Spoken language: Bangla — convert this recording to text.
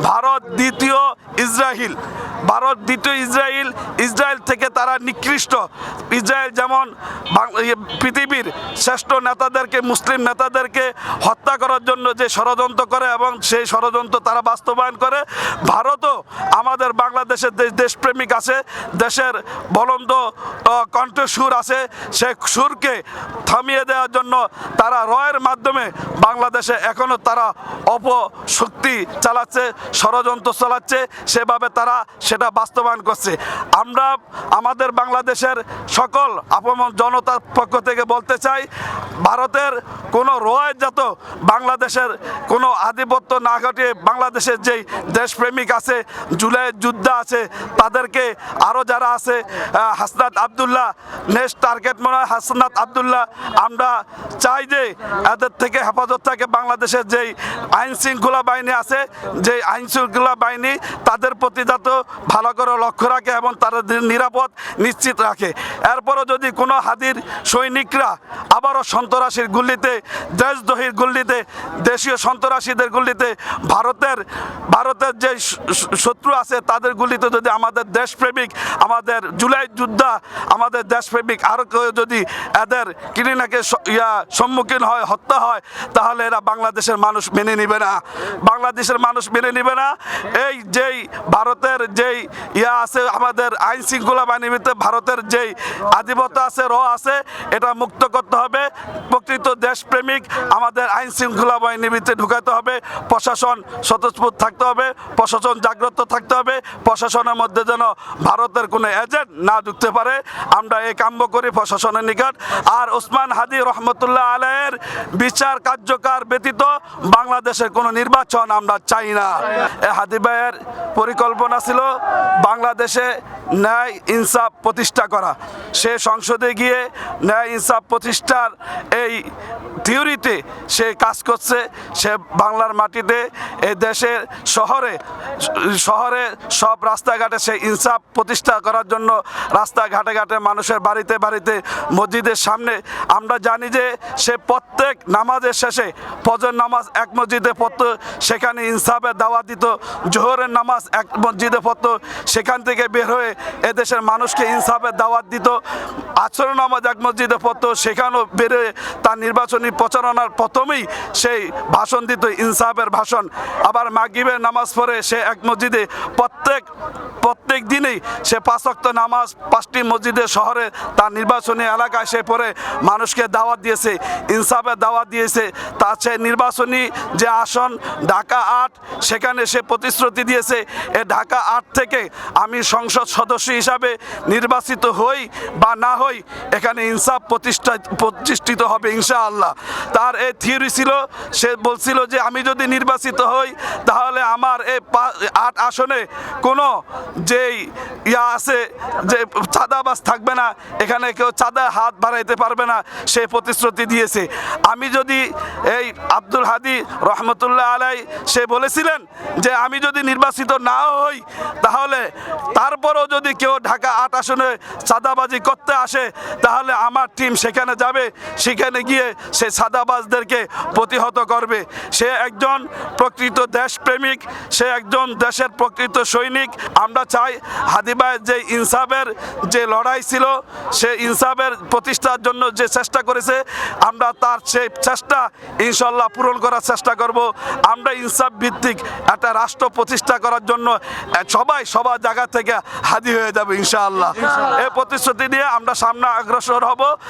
ভারত দ্বিতীয় ইসরায়েল। ভারত দ্বিতীয় ইসরায়েল। ইসরায়েল থেকে তারা নিকৃষ্ট। ইসরায়েল যেমন পৃথিবীর শ্রেষ্ঠ নেতাদেরকে, মুসলিম নেতাদেরকে হত্যা করার জন্য যে ষড়যন্ত্র করে এবং সেই ষড়যন্ত্র তারা বাস্তবায়ন করে, ভারতও আমাদের বাংলাদেশের দেশপ্রেমিক আছে, দেশের বলন্দ কণ্ঠস্বর আছে, সে সুরকে থামিয়ে দেওয়ার জন্য তারা রয়ের মাধ্যমে বাংলাদেশে এখনও তারা অপশক্তি চালাচ্ছে, ষড়যন্ত্র চালাচ্ছে, সেভাবে তারা সেটা বাস্তবায়ন করছে। আমরা আমাদের বাংলাদেশের সকল আপমন জনতার পক্ষ থেকে বলতে চাই, ভারতের কোনো রয়ের যত বাংলাদেশের কোনো আধিপত্য না ঘটিয়ে বাংলাদেশের যেই দেশপ্রেমিক আছে, জুলাইয়ের যোদ্ধা আছে, তাদেরকে আরও যারা আছে, হাসনাত আবদুল্লাহ নেক্সট টার্গেট মনে হয় হাসনাত আবদুল্লাহ, আমরা চাই যে এদের থেকে হেফাজত থাকে বাংলাদেশের যেই আইন শৃঙ্খলা বাহিনী আছে, যে আইন শৃঙ্খলা বাহিনী তাদের প্রতি যাতে ভালো করে লক্ষ্য রাখে এবং তাদের নিরাপদ নিশ্চিত রাখে। এরপরও যদি কোনো হাদির সৈনিকরা আবারও সন্ত্রাসীর গুলিতে, দেশদ্রোহীর গুলিতে, দেশীয় সন্ত্রাসীদের গুলিতে, ভারতের যে শত্রু আছে তাদের গুলিতে যদি আমাদের দেশপ্রেমিক, আমাদের জুলাই যোদ্ধা, আমাদের দেশপ্রেমিক আরও কেউ যদি এদের কিরিনাকে সম্মুখীন হয়, হত্যা হয়, তাহলে এরা বাংলাদেশের মানুষ মেনে নিবে না। বাংলাদেশের মানুষ মেনে নিবে না। এই যেই ভারতের যেই আছে, আমাদের আইন শৃঙ্খলা বাহিনীতে ভারতের যেই আধিপত্য আছে, আছে, এটা মুক্ত করতে হবে। প্রকৃত দেশপ্রেমিক আমাদের আইন শৃঙ্খলা বাহিনীর ভিতরে ঢুকাতে হবে। প্রশাসন স্বতঃস্ফূর্ত থাকতে হবে, প্রশাসন জাগ্রত থাকতে হবে, প্রশাসনের মধ্যে যেন ভারতের কোনো এজেন্ট না ঢুকতে পারে, আমরা এই কাম্য করি প্রশাসনের নিকট। আর ওসমান হাদি রহমতুল্লাহ আলাইহির বিচার কার্যকর ব্যতীত বাংলাদেশের কোনো নির্বাচন আমরা চাই না। হাদি ভাইয়ের পরিকল্পনা ছিল বাংলাদেশে ন্যায় ইনসাফ প্রতিষ্ঠা করা। সে সংসদে গিয়ে ন্যায় ইনসাফ প্রতিষ্ঠার এই থিওরিতে সে কাজ করছে। সে বাংলার মাটিতে, এই দেশের শহরে সব রাস্তাঘাটে সে ইনসাফ প্রতিষ্ঠা করার জন্য রাস্তাঘাটে ঘাটে মানুষের বাড়িতে বাড়িতে, মসজিদের সামনে, আমরা জানি যে সে প্রত্যেক নামাজের শেষে ফজর নামাজ এক মসজিদে পড়তো, সেখানে ইনসাফের দাওয়াত দিত। জোহরের নামাজ এক মসজিদে পড়তো, সেখান থেকে বের হয়ে এদেশের মানুষকে ইনসাফের দাওয়াত দিত। আসর নামাজ এক মসজিদে পড়তো, সেখানেও বের হয়ে তার নির্বাচনী প্রচারণার প্রথমেই সেই ভাষণ দিত, ইনসাফের ভাষণ। আবার মাগরিবের নামাজ পড়ে সে এক মসজিদে প্রত্যেক দিনেই সে 5 ওয়াক্ত নামাজ 5টি মসজিদে শহরে তার নির্বাচনী এলাকায় সে পড়ে মানুষকে দাওয়াত দিয়েছে, ইনসাফের দাওয়াত দিয়েছে। তার সে নির্বাচনী যে আসন ঢাকা 8, সেখানে সে প্রতিশ্রুতি দিয়েছে, এ ঢাকা 8 থেকে আমি সংসদ সদস্য হিসাবে নির্বাচিত হই বা না হই, এখানে ইনসাফ প্রতিষ্ঠিত হবে ইনশাআল্লাহ। তার এই থিওরি ছিল, সে বলছিল যে আমি যদি নির্বাচিত হই তাহলে আমার এই 8 আসনে কোনো যেই আছে যে চাঁদাবাজ থাকবে না, এখানে কেউ চাঁদা হাত বাড়াইতে পারবে না, সে প্রতিশ্রুতি দিয়েছে। আমি যদি এই আব্দুল হাদি রহমতুল্লাহ আলাই সে বলেছিলেন যে আমি যদি নির্বাচিত না হই তাহলে তারপরও যদি কেউ ঢাকা 8 আসনে চাঁদাবাজি করতে আসে তাহলে আমার টিম সেখানে যাবে, সেখানে গিয়ে সে চাঁদাবাজদেরকে প্রতিহত করবে। সে একজন প্রকৃত দেশপ্রেমিক, সে একজন দেশের প্রকৃত সৈনিক। আমরা চাই হাদি ভাইয়ের যে ইনসাফের যে লড়াই ছিল, সে ইনসাফের প্রতিষ্ঠার জন্য যে চেষ্টা করেছে, আমরা তার সেই চেষ্টা ইনশাল্লাহ পূরণ করার চেষ্টা করব। আমরা ইনসাফ ভিত্তিক একটা রাষ্ট্র প্রতিষ্ঠা করার জন্য সবার জায়গা থেকে হাদি হয়ে যাবে ইনশাআল্লাহ। এই প্রতিশ্রুতি নিয়ে আমরা সামনে অগ্রসর হব।